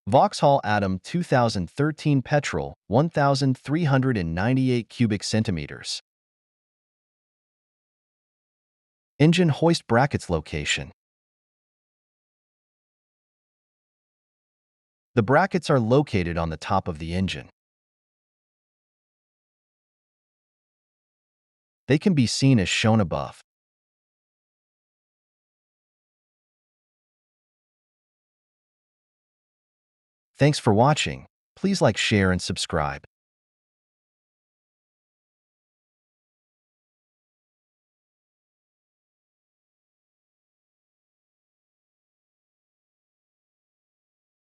Vauxhall Adam 2013 Petrol 1,398 cubic centimeters. Engine hoist brackets location. The brackets are located on the top of the engine. They can be seen as shown above. Thanks for watching. Please like, share, and subscribe.